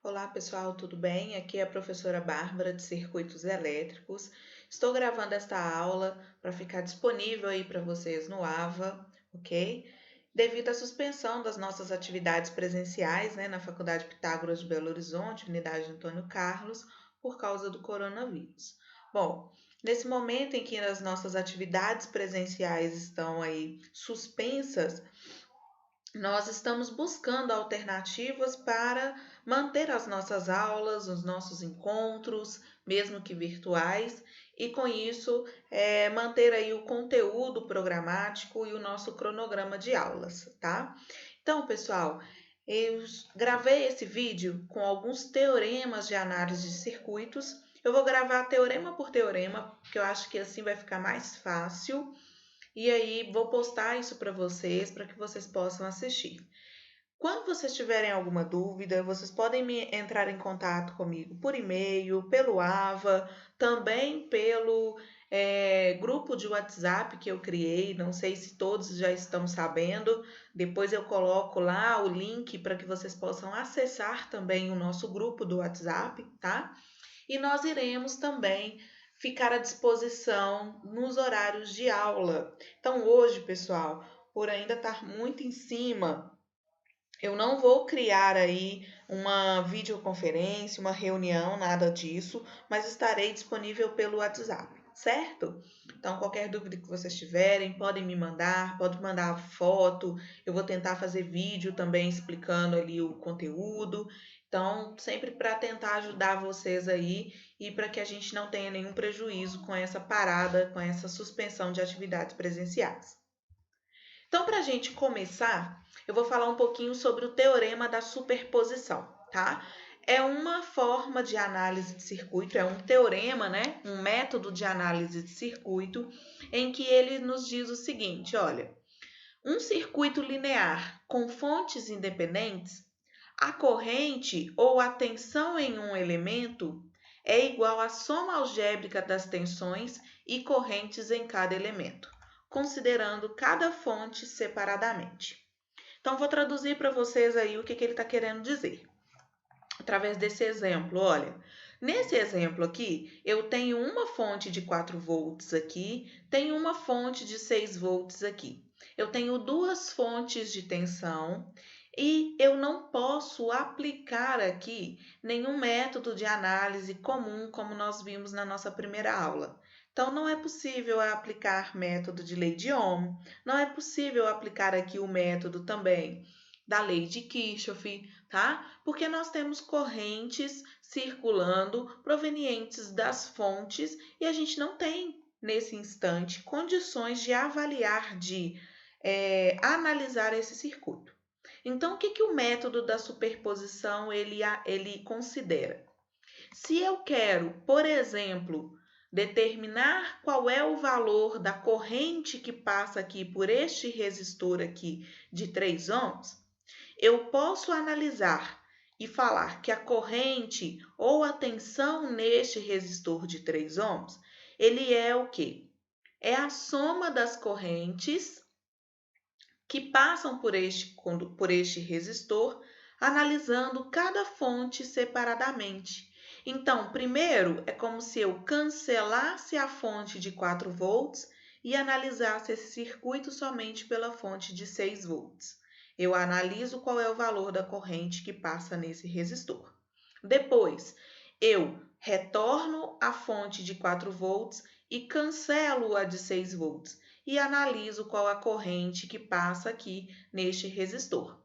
Olá pessoal, tudo bem? Aqui é a professora Bárbara de Circuitos Elétricos. Estou gravando esta aula para ficar disponível aí para vocês no AVA, ok? Devido à suspensão das nossas atividades presenciais, na Faculdade Pitágoras de Belo Horizonte, Unidade Antônio Carlos, por causa do coronavírus. Bom, nesse momento em que as nossas atividades presenciais estão aí suspensas, nós estamos buscando alternativas para manter as nossas aulas, os nossos encontros, mesmo que virtuais, e com isso manter aí o conteúdo programático e o nosso cronograma de aulas, tá? Então, pessoal, eu gravei esse vídeo com alguns teoremas de análise de circuitos. Eu vou gravar teorema por teorema, porque eu acho que assim vai ficar mais fácil. E aí, vou postar isso para vocês, para que vocês possam assistir. Quando vocês tiverem alguma dúvida, vocês podem entrar em contato comigo por e-mail, pelo AVA, também pelo grupo de WhatsApp que eu criei. Não sei se todos já estão sabendo. Depois eu coloco lá o link para que vocês possam acessar também o nosso grupo do WhatsApp, tá? E nós iremos também ficar à disposição nos horários de aula. Então, hoje, pessoal, por ainda estar muito em cima, eu não vou criar aí uma videoconferência, uma reunião, nada disso, mas estarei disponível pelo WhatsApp, certo? Então, qualquer dúvida que vocês tiverem, podem me mandar, podem mandar foto, eu vou tentar fazer vídeo também explicando ali o conteúdo. Então, sempre para tentar ajudar vocês aí e para que a gente não tenha nenhum prejuízo com essa parada, com essa suspensão de atividades presenciais. Então, para a gente começar, eu vou falar um pouquinho sobre o teorema da superposição, tá? É uma forma de análise de circuito, é um teorema, né? Um método de análise de circuito, em que ele nos diz o seguinte: olha, um circuito linear com fontes independentes, a corrente ou a tensão em um elemento é igual à soma algébrica das tensões e correntes em cada elemento, considerando cada fonte separadamente. Então, vou traduzir para vocês aí o que ele está querendo dizer. Através desse exemplo, olha, nesse exemplo aqui, eu tenho uma fonte de 4 volts aqui, tenho uma fonte de 6 volts aqui. Eu tenho duas fontes de tensão e eu não posso aplicar aqui nenhum método de análise comum, como nós vimos na nossa primeira aula. Então, não é possível aplicar método de lei de Ohm, não é possível aplicar aqui o método também da lei de Kirchhoff, tá? Porque nós temos correntes circulando provenientes das fontes e a gente não tem, nesse instante, condições de avaliar, de analisar esse circuito. Então, o que o método da superposição ele considera? Se eu quero, por exemplo, determinar qual é o valor da corrente que passa aqui por este resistor aqui de 3 ohms, eu posso analisar e falar que a corrente ou a tensão neste resistor de 3 ohms, ele é o quê? É a soma das correntes que passam por este resistor, analisando cada fonte separadamente. Então, primeiro, é como se eu cancelasse a fonte de 4 volts e analisasse esse circuito somente pela fonte de 6 volts. Eu analiso qual é o valor da corrente que passa nesse resistor. Depois, eu retorno a fonte de 4 volts e cancelo a de 6 volts e analiso qual a corrente que passa aqui neste resistor.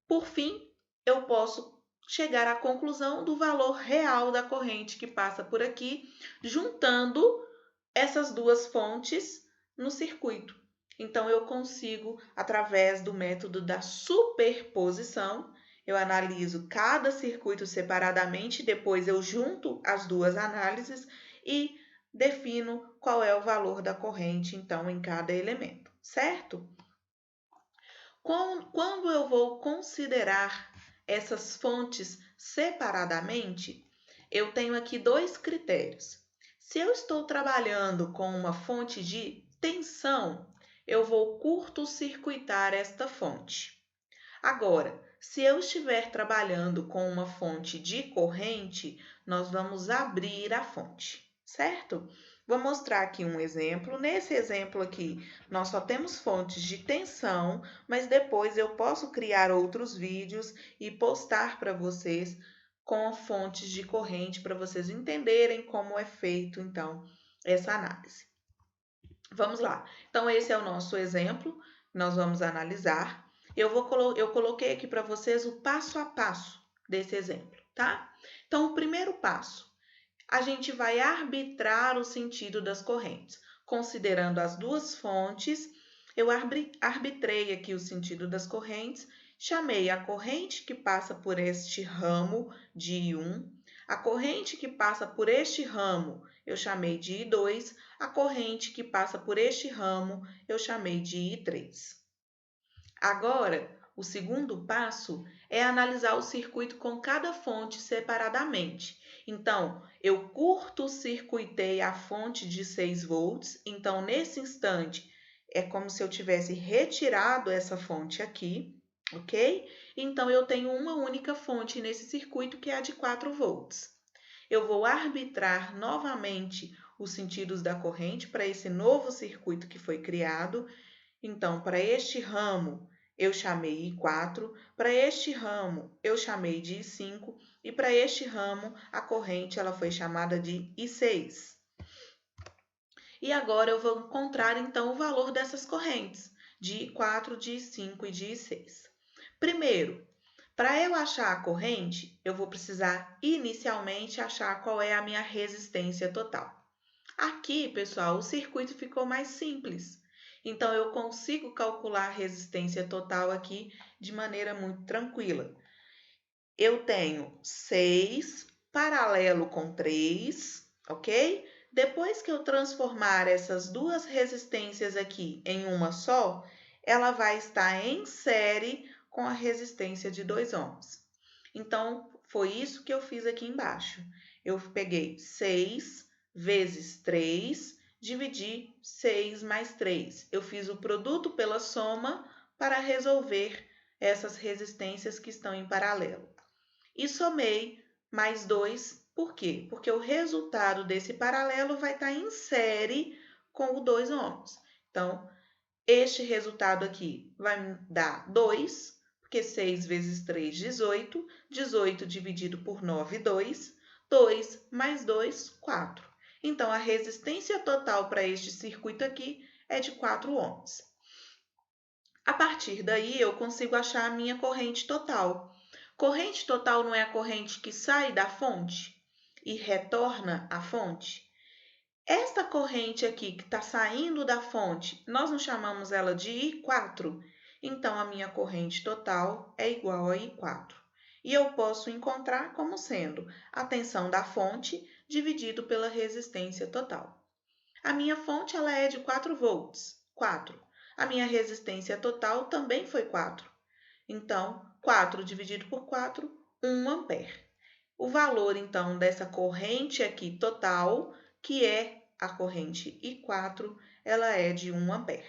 Por fim, eu posso chegar à conclusão do valor real da corrente que passa por aqui, juntando essas duas fontes no circuito. Então, eu consigo, através do método da superposição, eu analiso cada circuito separadamente, depois eu junto as duas análises e defino qual é o valor da corrente, então, em cada elemento, certo? Quando eu vou considerar essas fontes separadamente, eu tenho aqui dois critérios. Se eu estou trabalhando com uma fonte de tensão, eu vou curto-circuitar esta fonte. Agora, Se eu estiver trabalhando com uma fonte de corrente, nós vamos abrir a fonte, certo? Vou mostrar aqui um exemplo. Nesse exemplo aqui, nós só temos fontes de tensão, mas depois eu posso criar outros vídeos e postar para vocês com fontes de corrente para vocês entenderem como é feito, então, essa análise. Vamos lá. Então, esse é o nosso exemplo, nós vamos analisar. Eu coloquei aqui para vocês o passo a passo desse exemplo, tá? Então, o primeiro passo, a gente vai arbitrar o sentido das correntes. Considerando as duas fontes, eu arbitrei aqui o sentido das correntes, chamei a corrente que passa por este ramo de I1, a corrente que passa por este ramo eu chamei de I2, a corrente que passa por este ramo eu chamei de I3. Agora, o segundo passo é analisar o circuito com cada fonte separadamente. Então, eu curto-circuitei a fonte de 6 volts. Então, nesse instante, é como se eu tivesse retirado essa fonte aqui, ok? Então, eu tenho uma única fonte nesse circuito, que é a de 4 volts. Eu vou arbitrar novamente os sentidos da corrente para esse novo circuito que foi criado. Então, para este ramo, eu chamei I4, para este ramo, eu chamei de I5, e para este ramo, a corrente ela foi chamada de I6. E agora eu vou encontrar, então, o valor dessas correntes, de I4, de I5 e de I6. Primeiro, para eu achar a corrente, eu vou precisar inicialmente achar qual é a minha resistência total. Aqui, pessoal, o circuito ficou mais simples. Então, eu consigo calcular a resistência total aqui de maneira muito tranquila. Eu tenho 6 paralelo com 3, ok? Depois que eu transformar essas duas resistências aqui em uma só, ela vai estar em série com a resistência de 2 ohms. Então, foi isso que eu fiz aqui embaixo. Eu peguei 6 vezes 3, dividi 6 mais 3. Eu fiz o produto pela soma para resolver essas resistências que estão em paralelo. E somei mais 2, por quê? Porque o resultado desse paralelo vai estar em série com o 2 ohms. Então, este resultado aqui vai me dar 2, porque 6 vezes 3, 18. 18 dividido por 9, 2. 2 mais 2, 4. Então, a resistência total para este circuito aqui é de 4 ohms. A partir daí, eu consigo achar a minha corrente total. Corrente total não é a corrente que sai da fonte e retorna à fonte? Esta corrente aqui que está saindo da fonte, nós não chamamos ela de I4? Então, a minha corrente total é igual a I4. E eu posso encontrar como sendo a tensão da fonte dividido pela resistência total. A minha fonte ela é de 4 volts, 4. A minha resistência total também foi 4. Então, 4 dividido por 4, 1 ampere. O valor, então, dessa corrente aqui total, que é a corrente I4, ela é de 1 ampere.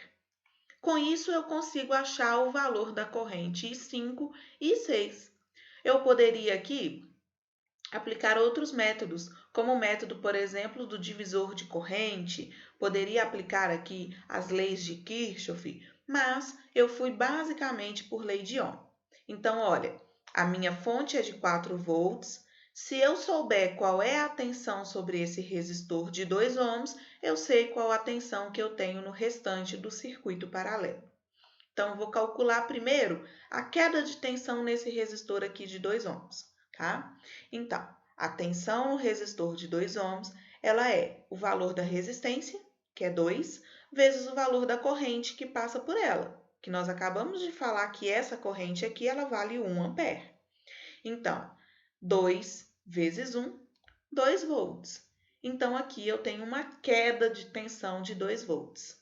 Com isso, eu consigo achar o valor da corrente I5 e I6. Eu poderia aqui aplicar outros métodos, como o método, por exemplo, do divisor de corrente, poderia aplicar aqui as leis de Kirchhoff, mas eu fui basicamente por lei de Ohm. Então, olha, a minha fonte é de 4 volts. Se eu souber qual é a tensão sobre esse resistor de 2 ohms, eu sei qual a tensão que eu tenho no restante do circuito paralelo. Então, vou calcular primeiro a queda de tensão nesse resistor aqui de 2 ohms, tá? Então, a tensão no resistor de 2 ohms, ela é o valor da resistência, que é 2, vezes o valor da corrente que passa por ela, que nós acabamos de falar que essa corrente aqui, ela vale 1 ampere. Então, 2 vezes 1, 2 volts. Então, aqui eu tenho uma queda de tensão de 2 volts.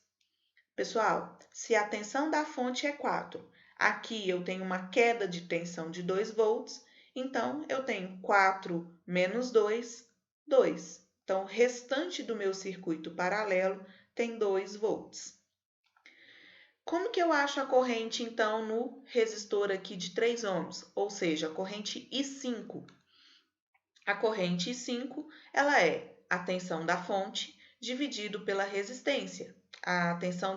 Pessoal, se a tensão da fonte é 4, aqui eu tenho uma queda de tensão de 2 volts, então eu tenho 4 menos 2, 2. Então, o restante do meu circuito paralelo tem 2 volts. Como que eu acho a corrente, então, no resistor aqui de 3 ohms? Ou seja, a corrente I5. A corrente I5, ela é a tensão da fonte dividido pela resistência. A tensão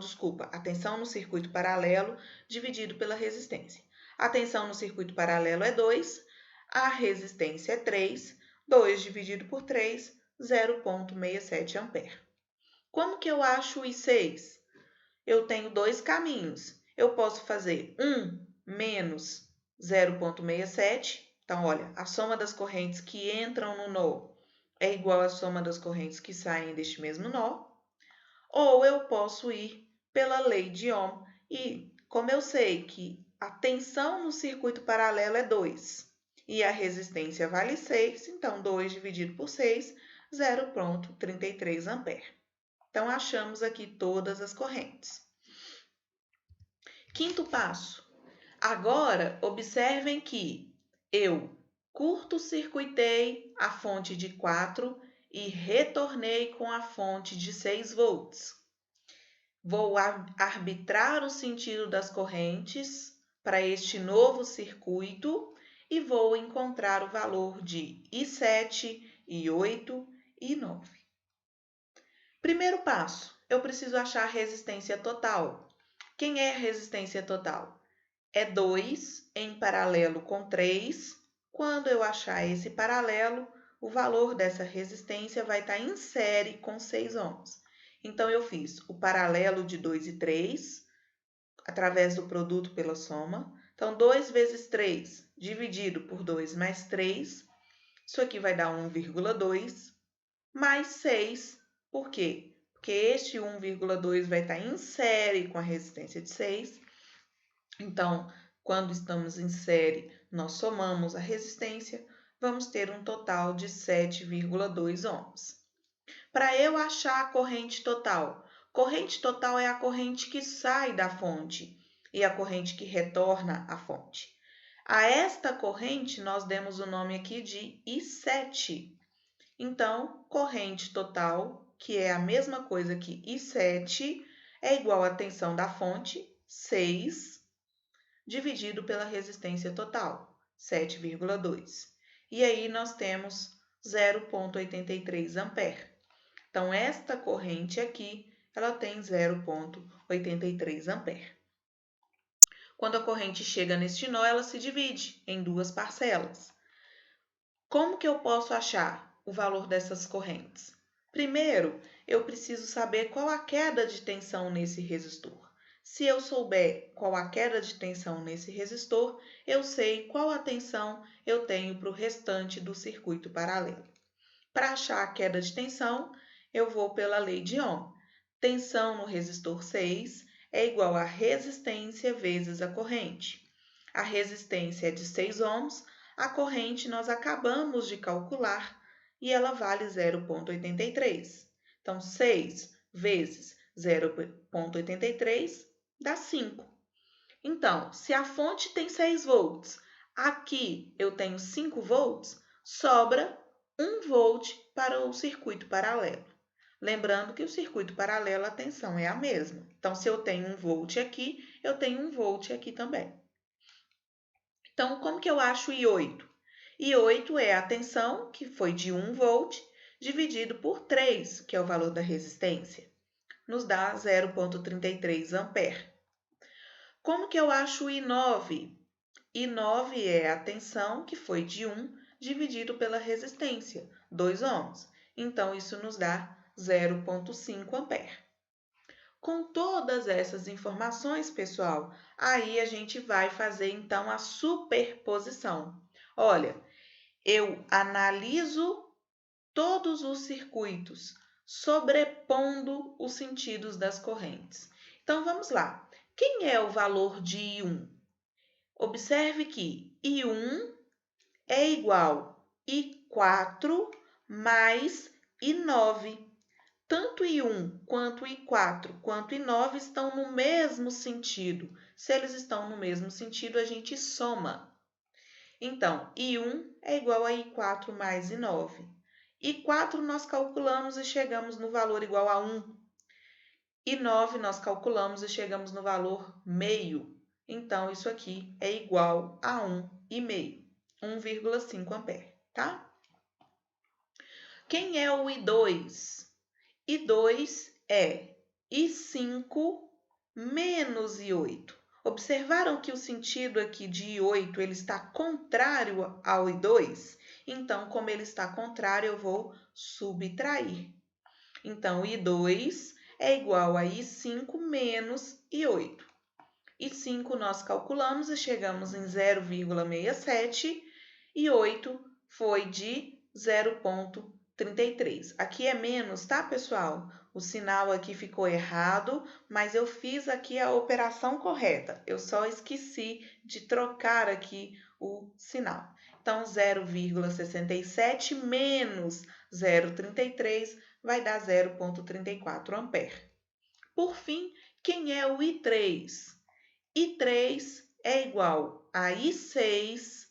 no circuito paralelo dividido pela resistência. A tensão no circuito paralelo é 2, a resistência é 3, 2 dividido por 3, 0,67 ampere. Como que eu acho o I6? Eu tenho dois caminhos. Eu posso fazer 1 menos 0,67. Então, olha, a soma das correntes que entram no nó é igual à soma das correntes que saem deste mesmo nó. Ou eu posso ir pela lei de Ohm. E como eu sei que a tensão no circuito paralelo é 2 e a resistência vale 6, então 2 dividido por 6, 0,33 ampere. Então, achamos aqui todas as correntes. Quinto passo. Agora, observem que eu curto-circuitei a fonte de 4 e retornei com a fonte de 6 volts. Vou arbitrar o sentido das correntes para este novo circuito e vou encontrar o valor de I7, I8 e I9. Primeiro passo, eu preciso achar a resistência total. Quem é a resistência total? É 2 em paralelo com 3. Quando eu achar esse paralelo, o valor dessa resistência vai estar em série com 6 ohms. Então, eu fiz o paralelo de 2 e 3, através do produto pela soma. Então, 2 vezes 3 dividido por 2 mais 3, isso aqui vai dar 1,2, mais 6. Por quê? Porque este 1,2 vai estar em série com a resistência de 6. Então, quando estamos em série, nós somamos a resistência, vamos ter um total de 7,2 ohms. Para eu achar a corrente total é a corrente que sai da fonte e a corrente que retorna à fonte. A esta corrente, nós demos o nome aqui de I7. Então, corrente total, que é a mesma coisa que I7, é igual à tensão da fonte, 6, dividido pela resistência total, 7,2. E aí nós temos 0,83 ampere. Então, esta corrente aqui, ela tem 0,83 ampere. Quando a corrente chega neste nó, ela se divide em duas parcelas. Como que eu posso achar o valor dessas correntes? Primeiro, eu preciso saber qual a queda de tensão nesse resistor. Se eu souber qual a queda de tensão nesse resistor, eu sei qual a tensão eu tenho para o restante do circuito paralelo. Para achar a queda de tensão, eu vou pela lei de Ohm. Tensão no resistor 6 é igual a resistência vezes a corrente. A resistência é de 6 ohms, a corrente nós acabamos de calcular e ela vale 0,83. Então, 6 vezes 0,83 dá 5. Então, se a fonte tem 6 volts, aqui eu tenho 5 volts, sobra 1 volt para o circuito paralelo. Lembrando que o circuito paralelo, a tensão é a mesma. Então, se eu tenho 1 volt aqui, eu tenho 1 volt aqui também. Então, como que eu acho I8? I8 é a tensão, que foi de 1 volt, dividido por 3, que é o valor da resistência. Nos dá 0,33 ampere. Como que eu acho o I9? I9 é a tensão, que foi de 1, dividido pela resistência, 2 ohms. Então, isso nos dá 0,5 ampere. Com todas essas informações, pessoal, aí a gente vai fazer, então, a superposição. Olha, eu analiso todos os circuitos, sobrepondo os sentidos das correntes. Então, vamos lá. Quem é o valor de I1? Observe que I1 é igual a I4 mais I9. Tanto I1 quanto I4 quanto I9 estão no mesmo sentido. Se eles estão no mesmo sentido, a gente soma. Então, I1 é igual a I4 mais I9. I4 nós calculamos e chegamos no valor igual a 1. e 9 nós calculamos e chegamos no valor meio. Então, isso aqui é igual a 1,5, 1,5 ampere, tá? Quem é o I2? I2 é I5 menos I8. Observaram que o sentido aqui de I8 ele está contrário ao I2? Então, como ele está contrário, eu vou subtrair. Então, I2 é igual a I5 menos I8. I5 nós calculamos e chegamos em 0,67 e 8 foi de 0,33. Aqui é menos, tá, pessoal? O sinal aqui ficou errado, mas eu fiz aqui a operação correta. Eu só esqueci de trocar aqui o sinal. Então, 0,67 menos 0,33 vai dar 0,34 ampere. Por fim, quem é o I3? I3 é igual a I6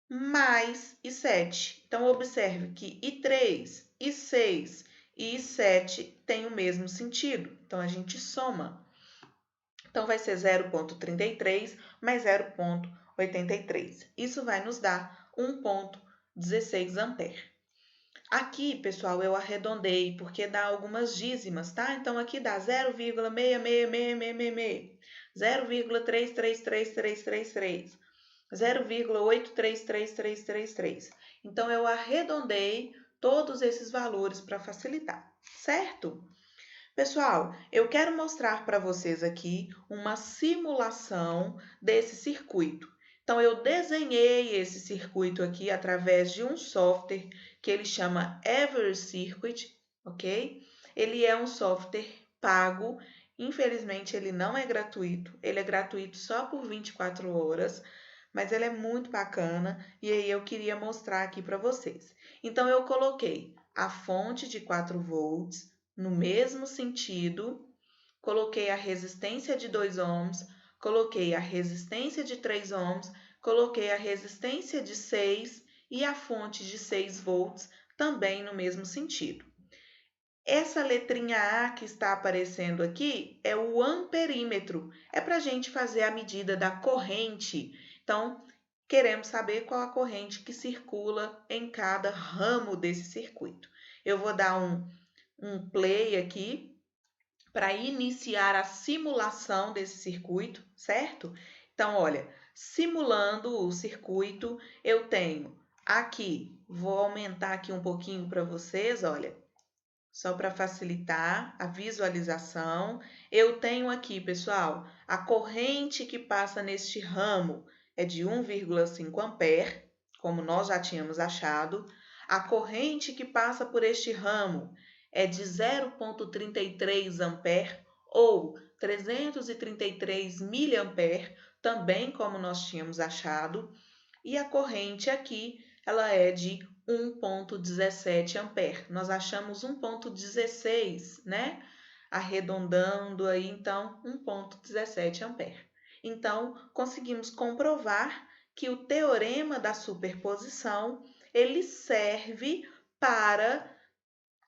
mais I7. Então, observe que I3, I6 e I7 têm o mesmo sentido. Então, a gente soma. Então, vai ser 0,33 mais 0,83. Isso vai nos dar 1,16 ampere. Aqui, pessoal, eu arredondei porque dá algumas dízimas, tá? Então, aqui dá 0,66666, 0,333333, 0,833333. Então, eu arredondei todos esses valores para facilitar, certo? Pessoal, eu quero mostrar para vocês aqui uma simulação desse circuito. Então, eu desenhei esse circuito aqui através de um software que ele chama EverCircuit, ok? Ele é um software pago, infelizmente ele não é gratuito, ele é gratuito só por 24 horas, mas ele é muito bacana e aí eu queria mostrar aqui para vocês. Então, eu coloquei a fonte de 4 volts, no mesmo sentido, coloquei a resistência de 2 ohms, coloquei a resistência de 3 ohms, coloquei a resistência de 6 e a fonte de 6 volts também no mesmo sentido. Essa letrinha A que está aparecendo aqui é o amperímetro, é para a gente fazer a medida da corrente. Então, queremos saber qual a corrente que circula em cada ramo desse circuito. Eu vou dar um play aqui para iniciar a simulação desse circuito, certo? Então, olha, simulando o circuito, eu tenho aqui, vou aumentar aqui um pouquinho para vocês, olha, só para facilitar a visualização. Eu tenho aqui, pessoal, a corrente que passa neste ramo é de 1,5 ampere, como nós já tínhamos achado. A corrente que passa por este ramo é de 0,33 ampere ou 333 miliampere, também como nós tínhamos achado. E a corrente aqui, ela é de 1,17 ampere. Nós achamos 1,16, né? Arredondando aí, então, 1,17 ampere. Então, conseguimos comprovar que o teorema da superposição, ele serve para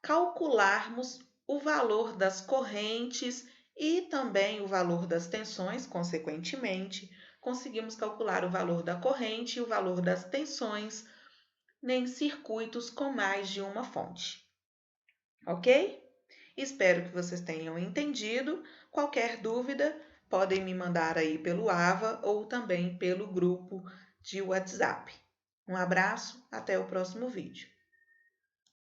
calcularmos o valor das correntes e também o valor das tensões, consequentemente, conseguimos calcular o valor da corrente e o valor das tensões em circuitos com mais de uma fonte. Ok? Espero que vocês tenham entendido. Qualquer dúvida, podem me mandar aí pelo AVA ou também pelo grupo de WhatsApp. Um abraço, até o próximo vídeo.